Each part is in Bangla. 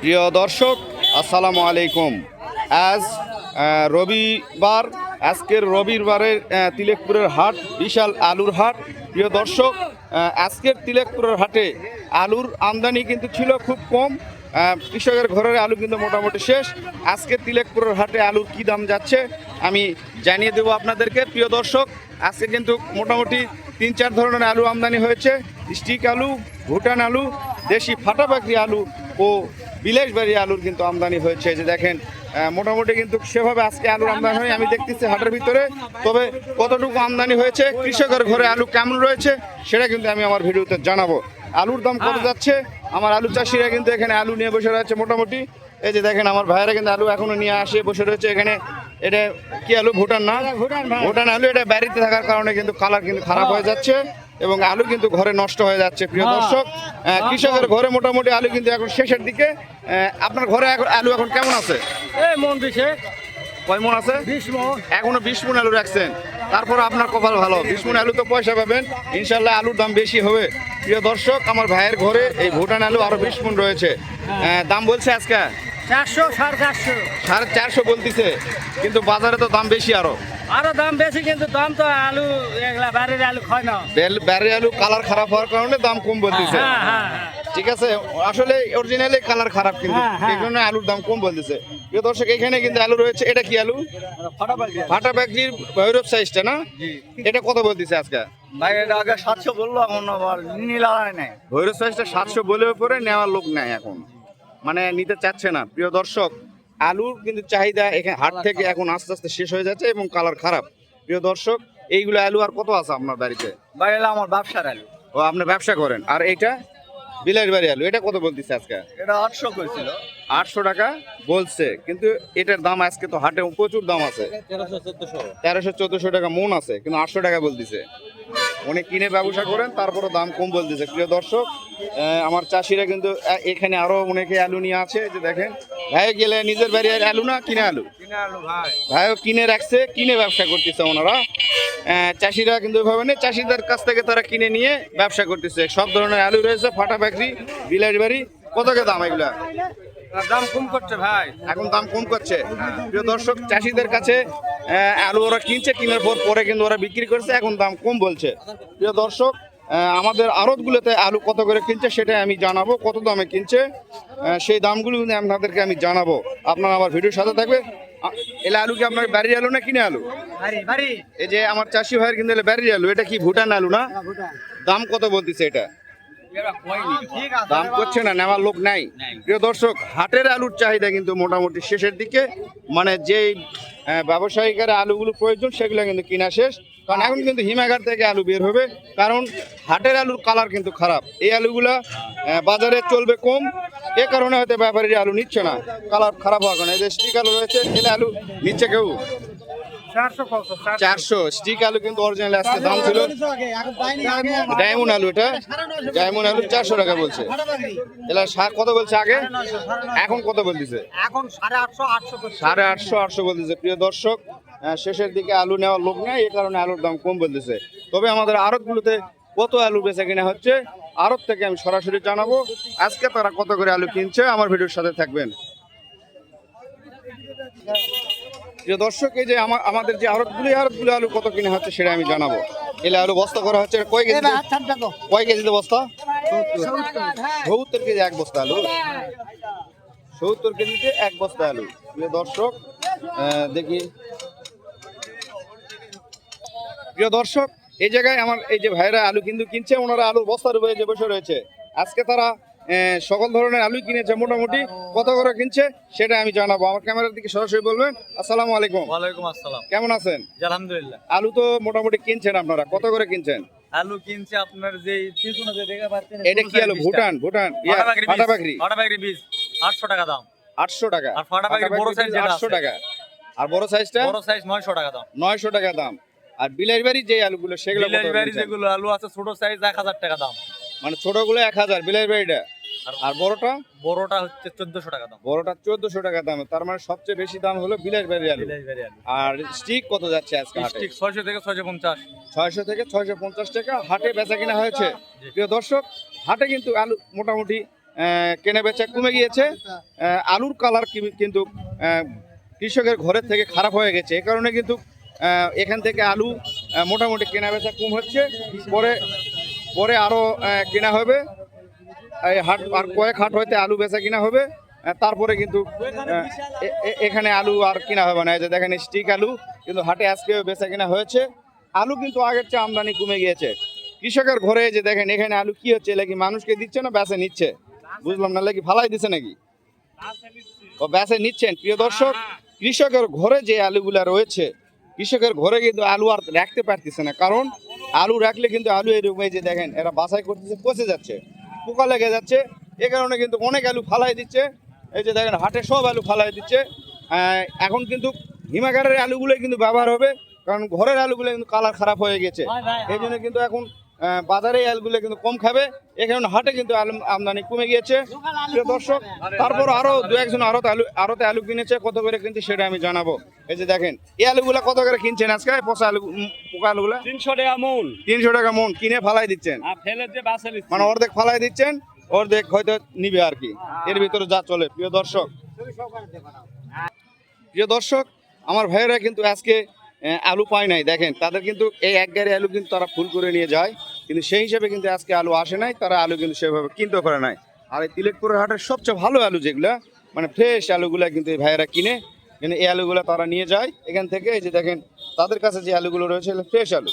প্রিয় দর্শক, আসসালামু আলাইকুম। আজ রবিবার। আজকের রবিবারের তিলেকপুরের হাট বিশাল আলুর হাট। প্রিয় দর্শক, আজকের তিলেকপুরের হাটে আলুর আমদানি কিন্তু ছিল খুব কম। কৃষকের ঘরের আলু কিন্তু মোটামুটি শেষ। আজকে তিলেকপুরের হাটে আলুর কী দাম যাচ্ছে আমি জানিয়ে দেবো আপনাদেরকে। প্রিয় দর্শক, আজকে কিন্তু মোটামুটি 3-4 ধরনের আলু আমদানি হয়েছে। স্টিক আলু, ভুটান আলু, দেশি ফাটাবাকরি আলু ও বিলাসবাড়ি আলুর কিন্তু আমদানি হয়েছে। যে দেখেন, মোটামুটি কিন্তু সেভাবে আজকে আলুর আমদানি হয় আমি দেখতেছি হাটের ভিতরে। তবে কতটুকু আমদানি হয়েছে, কৃষকের ঘরে আলু কেমন রয়েছে সেটা কিন্তু আমি আমার ভিডিওতে জানাবো। আলুর দাম কত যাচ্ছে, আমার আলু চাষিরা কিন্তু এখানে আলু নিয়ে বসে রয়েছে মোটামুটি। এই যে দেখেন, আমার ভাইয়েরা কিন্তু আলু এখনো নিয়ে আসে বসে রয়েছে এখানে। এটা কি আলু? ভুটান না? ভুটান আলু। এটা বাড়িতে থাকার কারণে কিন্তু কালার কিন্তু খারাপ হয়ে যাচ্ছে এবং আলু কিন্তু ঘরে নষ্ট হয়ে যাচ্ছে। প্রিয় দর্শক, কৃষকের ঘরে মোটামুটি আলু কিন্তু এখন শেষের দিকে। আপনার ঘরে আলু এখন কেমন আছে? কয় মন আছে? 20 মণ। এখনো 20 মন আলু রাখছেন, তারপর আপনার কপাল ভালো। 20 মন আলু তো পয়সা পাবেন ইনশাল্লাহ, আলুর দাম বেশি হবে। প্রিয় দর্শক, আমার ভাইয়ের ঘরে এই ভুটান আলু আরো 20 মন রয়েছে। দাম বলছে আজকে 400, 450। 450 বলতেছে, কিন্তু বাজারে তো দাম বেশি আরো দাম বেশি, কিন্তু দাম তো আলু এগুলা বাড়ির আলু খায় না। ব্যারি আলু কালার খারাপ হওয়ার কারণে দাম কম বলতেছে। ঠিক আছে, আসলে অরিজিনালি কালার খারাপ, কিন্তু এই জন্য আলুর দাম কম বলতেছে। প্রিয় দর্শক, এখানে কিন্তু আলু রয়েছে। এটা কি আলু? ফাটা ব্যাগজির ভৈরব সাইজটা না? এটা কত বলতেছে আজকে? ভাই এটা আগে 700 বললো, এখন আবার নীলায় নাই। ভৈরব সাইজটা 700 বলে পরে নেওয়ার লোক নাই এখন, মানে নিতে চাচ্ছে না। প্রিয় দর্শক, আলুর কিন্তু চাহিদা এখানে হাট থেকে এখন আস্তে আস্তে শেষ হয়ে যাচ্ছে এবং কালার খারাপ। প্রিয় দর্শক, এইগুলো আলু আর কত আছে আপনার বাড়িতে? ভাই এটা আমার ব্যবসার আলু। ও, আপনি ব্যবসা করেন। আর এইটা বিলাসবাড়ি আলু, এটা কত বলতেছে আজকে? এটা 800 কইছিল। 800 টাকা বলছে, কিন্তু এটার দাম আজকে তো হাটে প্রচুর দাম আছে। 1300-1400 টাকা মন আছে, কিন্তু 800 টাকা বলতেছে। অনেক কিনে ব্যবসা করেন, তারপরে দাম কম বলতেছে। প্রিয় দর্শক, আমার চাষিরা কিন্তু এখানে আরো অনেকে আলু নিয়ে আছে। যে দেখেন, ভাই গেলে নিজের বাড়ির আলু না কিনে আলু? ভাইও কিনে রাখছে, কিনে ব্যবসা করতেছে ওনারা। চাষিরা কিন্তু এভাবে নেই, চাষিদের কাছ থেকে তারা কিনে নিয়ে ব্যবসা করতেছে। সব ধরনের আলু রয়েছে, ফাটা ব্যাকরি, বিলাসবাড়ি। কত কে দাম এগুলা? দাম কম করছে ভাই, এখন দাম কম করছে। প্রিয় দর্শক, চাষিদের কাছে আলু ওরা কিনছে, কিনার পর পরে কিন্তু ওরা বিক্রি করছে, এখন দাম কম বলছে। প্রিয় দর্শক, আমাদের আড়তগুলোতে আলু কত করে কিনছে সেটা আমি জানাবো, কত দামে কিনছে সেই দামগুলো কিন্তু আপনাদেরকে আমি জানাবো। আপনারা আমার ভিডিওর সাথে থাকবে। এলে আলু কি আপনার বাড়ির আলু না কিনে আলু? এই যে আমার চাষি ভাইয়ের কিন্তু এলে বাড়ির আলু। এটা কি ভুটান আলু না? দাম কত বলতেছে এটা? দাম করছে না, নেওয়ার লোক নাই। প্রিয় দর্শক, হাটের আলুর চাহিদা কিন্তু মোটামুটি শেষের দিকে। মানে যেই ব্যবসায়িকের আলুগুলো প্রয়োজন সেগুলো কিন্তু কিনা শেষ। কারণ এখন কিন্তু হিমাগার থেকে আলু বের হবে, কারণ হাটের আলুর কালার কিন্তু খারাপ। এই আলুগুলা বাজারে চলবে কম, এ কারণে হয়তো ব্যাপারীরা আলু নিচ্ছে না, কালার খারাপ হওয়ার কারণে। এই যে স্টিক আলু রয়েছে, এলে আলু নিচ্ছে কেউ 400। স্টিক আলু কিন্তু অরিজিনাল আজকে দাম ছিল। ডায়মন্ড আলু, এটা ডায়মন্ড আলু 400 টাকা বলছে। এলা কত বলছে আগে, এখন কত বলতেছে? এখন 850, 850 বলতেছে। প্রিয় দর্শক, শেষের দিকে আলু নেওয়ার লোক নেই, এই কারণে আলুর দাম কম বলতেছে। তবে আমাদের আড়তগুলোতে কত আলু বেচা কিনা হচ্ছে, আড়ত থেকে আমি সরাসরি জানাবো। আজকে তারা কত করে আলু কিনছে, আমার ভিডিওর সাথে থাকবেন। প্রিয় দর্শক, এই যে আমাদের যে আড়তগুলো আলু কত কিনা হচ্ছে সেটা আমি জানাবো। এলে আলু বস্তা করা হচ্ছে কয় কেজিতে বস্তা? 70 কেজি এক বস্তা আলু। 70 কেজিতে এক বস্তা আলু। প্রিয় দর্শক, দেখি। প্রিয় দর্শক, এই জায়গায় আমার এই যে ভাইরা আলু কিন্তু কিনছে, ওনারা আলুর বস্তার উপরে যে বসে রয়েছে। আজকে তারা সকল ধরনের আলু কিনেছে, মোটামুটি কত করে কিনছে সেটা আমি জানাবো। আমার ক্যামেরার দিকে সরাসরি বলবেন। আসসালামু আলাইকুম। ওয়ালাইকুম আসসালাম। কেমন আছেন? আলহামদুলিল্লাহ। আলু তো মোটামুটি কিনছেন, আপনারা কত করে কিনছেন? আলু কিনছে আপনার যে পিছনে যে দেখা পাচ্ছেন, এটা কি আলু? ভুটান ফাটাবাকরি বীজ 800 টাকা দাম। 800 টাকা। আর ফাটাবাকরি বড় সাইজ 800 টাকা। আর বড় সাইজটা? বড় সাইজ 900 টাকা দাম। 900 টাকা দাম। আর বিলাসবাড়ি যে আলুগুলো সেগুলো কত? বিলাসবাড়ি যেগুলো আলু আছে ছোট সাইজ 1000 টাকা দাম। মানে ছোটগুলো 1000 বিলাসবাড়িটা, আর বড়টা হচ্ছে 1400 টাকা দাম। বড়টা 1400 টাকা দাম। তার মানে সবচেয়ে বেশি দাম হলো বিলাসবাড়ি আলু। আর স্টিক কত যাচ্ছে আজকে হাটে? স্টিক 600 থেকে 650। 600 থেকে 650 টাকা হাটে বেচা কিনা হয়েছে। প্রিয় দর্শক, হাটে কিন্তু আলু মোটামুটি কেনা বেচা কমে গিয়েছে। আলুর কালার কিন্তু কৃষকের ঘরের থেকে খারাপ হয়ে গেছে। এই কারণে কিন্তু এখান থেকে আলু মোটামুটি কেনা বেচা কম হচ্ছে। পরে পরে আরও কেনা হবে, এই হাট আর কয়েক হাট হইতে আলু বেচা কিনা হবে। তারপরে কিন্তু এখানে আলু আর কিনা হবে না। এই যে দেখেন স্টিক আলু কিন্তু হাটে আজকে বেচা কিনা হয়েছে। আলু কিন্তু আগের চেয়ে আমদানি কমে গিয়েছে। কৃষকের ঘরে যে দেখেন এখানে আলু কি হচ্ছে, নাকি মানুষকে দিচ্ছে না বেচে নিচ্ছে বুঝলাম না, নাকি ফালাই দিচ্ছে নাকি ও বেচে নিচ্ছেন। প্রিয় দর্শক, কৃষকের ঘরে যে আলুগুলা রয়েছে, কৃষকের ঘরে কিন্তু আলু আর রাখতে পারতেছে না। কারণ আলু রাখলে কিন্তু আলু এরকম এই যে দেখেন এরা বাছাই করতেছে, পচে যাচ্ছে, পোকা লেগে যাচ্ছে। এ কারণে কিন্তু অনেক আলু ফালাই দিচ্ছে। এই যে দেখেন হাটে সব আলু ফালাই দিচ্ছে। এখন কিন্তু হিমাগারের আলুগুলো কিন্তু ব্যবহার হবে, কারণ ঘরের আলুগুলো কিন্তু কালার খারাপ হয়ে গেছে। এই জন্য কিন্তু এখন বাজারে আলুগুলো কিন্তু কম খাবে। এই কারণে হাটে কিন্তু আলু আমদানি কমে গিয়েছে। প্রিয় দর্শক, তারপর আরো দু একজন আরতে আলু কিনেছে, কত করে কিনছে সেটা আমি জানাবো। এই যে দেখেন এই আলুগুলা কত করে কিনছেন আজকে? পচা আলু, পোকা আলুগুলা 300 টাকা মন। 300 টাকা মন কিনে ফালাই দিচ্ছেন, আর ফেলে দিয়ে বাসে নিচ্ছি। মানে অর্ধেক ফালাই দিচ্ছেন, অর্ধেক হয়তো নিবে আর কি, এর ভিতরে যা চলে। প্রিয় দর্শক, আমার ভাইয়েরা কিন্তু আজকে আলু পায় নাই। দেখেন তাদের কিন্তু এই এক গাড়ি আলু কিন্তু তারা ফুল করে নিয়ে যায়, কিন্তু সেই হিসাবে কিন্তু আজকে আলু আসে নাই, তারা আলু কিন্তু সেভাবে কিনতে পারে নাই। আর এই তিলেকপুরের হাটের সবচেয়ে ভালো আলু যেগুলা, মানে ফ্রেশ আলুগুলা কিন্তু এই ভাইয়েরা কিনে, কিন্তু এই আলুগুলা তারা নিয়ে যায় এখান থেকে। এই যে দেখেন তাদের কাছে যে আলুগুলো রয়েছে ফ্রেশ আলু,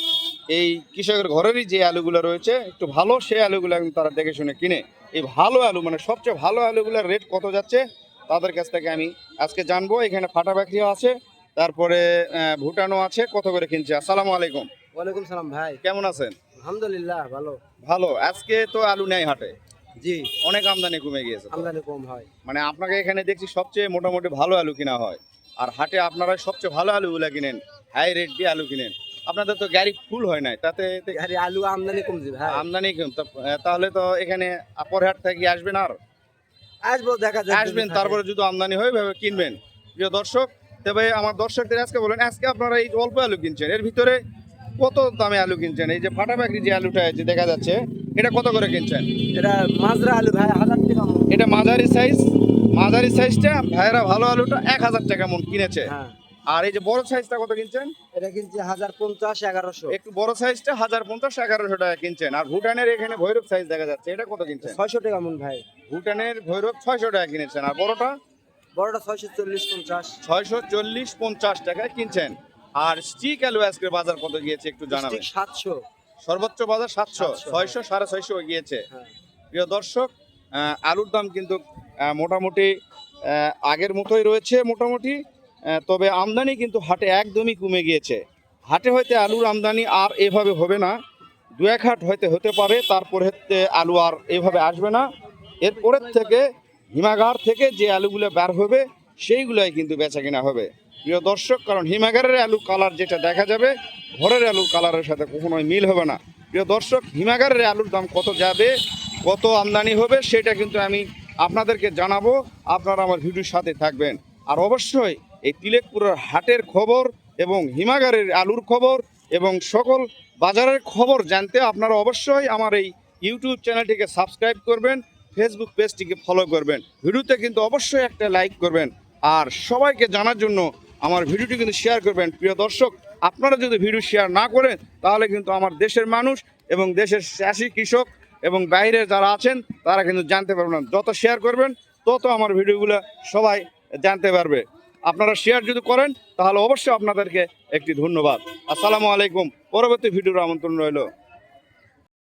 এই কৃষকের ঘরেরই যে আলুগুলো রয়েছে একটু ভালো, সেই আলুগুলো কিন্তু তারা দেখে শুনে কিনে। এই ভালো আলু, মানে সবচেয়ে ভালো আলুগুলোর রেট কত যাচ্ছে তাদের কাছ থেকে আমি আজকে জানবো। এখানে ফাটা বাকরিও আছে, তারপরে ভুটানও আছে, কত করে কিনছে। আসসালামু আলাইকুম। ওয়ালাইকুম সালাম ভাই, কেমন আছেন? আলহামদুলিল্লাহ ভালো। ভালো। আজকে তো আলু নেই হাটে, জি, অনেক আমদানি কমে গিয়েছে তো। আমদানি কম হয়। মানে আপনাকে এখানে দেখছি সবচেয়ে মোটামুটি ভালো আলু কিনা হয়, আর হাটে আপনারা সবচেয়ে ভালো আলুগুলা কিনেন, হাই রেট দিয়ে আলু কিনেন। আপনাদের তো গাড়ি ফুল হয় নাই, তাতে আরে আলু আমদানি কমছে ভাই। আমদানি কম। তাহলে তো এখানে আপর হাট থেকে আসবেন, আর আসবো, দেখা যাবে। আসবেন, তারপরে যদি আমদানি হয় ভেবে কিনবেন। প্রিয় দর্শক, তবে আমার দর্শকদের আজকে বলেন, আজকে আপনারা এই অল্প আলু কিনছেন, এর ভিতরে কত দামে আলু কিনছেন? এই যে ফাটা বাকরি যে আলুটা যে দেখা যাচ্ছে, এটা কত করে কিনছেন? এটা মাজরা আলু ভাই 1000 টাকা মন। এটা মাঝারি সাইজ, মাঝারি সাইজটা ভাইয়েরা ভালো আলুটা 1000 টাকা মন কিনেছে। হ্যাঁ, আর এই যে বড় সাইজটা কত কিনছেন? এটা কিনছে 1050 1100। একটু বড় সাইজটা 1050 1100 টাকা কিনছেন। আর ভুটানের এখানে ভৈরব সাইজ দেখা যাচ্ছে, এটা কত কিনছেন? 600 টাকা মন ভাই। ভুটানের ভৈরব 600 টাকা কিনেছেন, আর বড়টা বড়টা 640 50। 640-50 টাকায় কিনছেন। আর স্টিক আলু আজকের বাজার কত গিয়েছে একটু জানাবেন? ঠিক 700। সর্বোচ্চ বাজার 700, 700, 600 650 গিয়েছে। হ্যাঁ, প্রিয় দর্শক, আলুর দাম কিন্তু মোটামুটি আগের মতোই রয়েছে মোটামুটি। তবে আমদানি কিন্তু হাটে একদমই কমে গিয়েছে। হাটে হয়তো আলুর আমদানি আর এভাবে হবে না, দু এক হাট হতে পারে, তারপরে আলু আর এভাবে আসবে না। এরপরের থেকে হিমাগার থেকে যে আলুগুলো বের হবে সেইগুলাই কিন্তু বেচা কেনা হবে প্রিয় দর্শক। কারণ হিমাগারের আলু কালার যেটা দেখা যাবে, ঘরের আলুর কালারের সাথে কখনোই মিল হবে না। প্রিয় দর্শক, হিমাগারের আলুর দাম কত যাবে, কত আমদানি হবে, সেটা কিন্তু আমি আপনাদেরকে জানাবো। আপনারা আমার ভিডিওর সাথে থাকবেন। আর অবশ্যই এই তিলেকপুরের হাটের খবর এবং হিমাগারের আলুর খবর এবং সকল বাজারের খবর জানতে আপনারা অবশ্যই আমার এই ইউটিউব চ্যানেলটিকে সাবস্ক্রাইব করবেন, ফেসবুক পেজটিকে ফলো করবেন, ভিডিওতে কিন্তু অবশ্যই একটা লাইক করবেন, আর সবাইকে জানার জন্য আমার ভিডিওটি কিন্তু শেয়ার করবেন। প্রিয় দর্শক, আপনারা যদি ভিডিও শেয়ার না করেন তাহলে কিন্তু আমার দেশের মানুষ এবং দেশের চাষি কৃষক এবং বাইরে যারা আছেন তারা কিন্তু জানতে পারবেন না। যত শেয়ার করবেন তত আমার ভিডিওগুলো সবাই জানতে পারবে। আপনারা শেয়ার যদি করেন তাহলে অবশ্যই আপনাদেরকে একটি ধন্যবাদ। আসসালামু আলাইকুম। পরবর্তী ভিডিওর আমন্ত্রণ রইল।